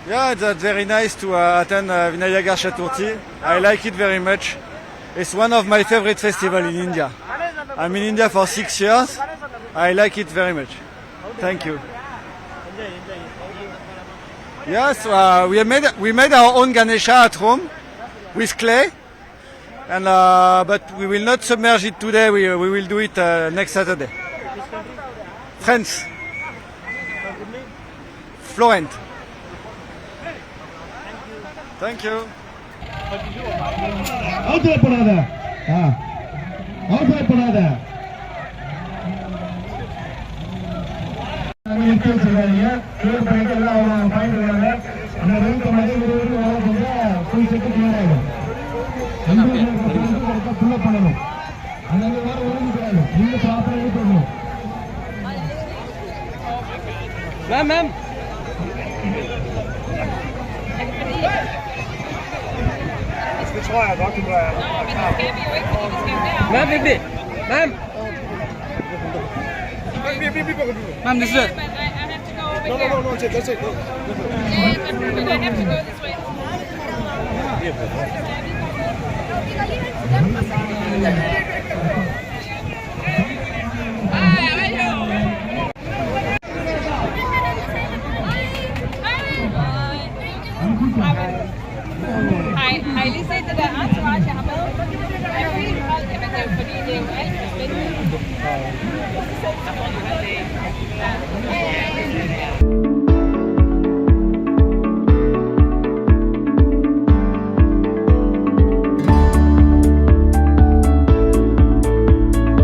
Yeah, it's very nice to attend Vinayagar Chaturthi. I like it very much. It's one of my favorite festivals in India. I'm in India for 6 years. I like it very much. Thank you. Yes, we made our own Ganesha at home with clay, and but we will not submerge it today. We will do it next Saturday. France, Florent. Thank you. அவசரப்படாத அவசரப்படாத ma'am ma'am Ma'am, baby. Ma'am. Ma'am, this way. I have to go over here. No, that's it. Yeah, but I have to go this way.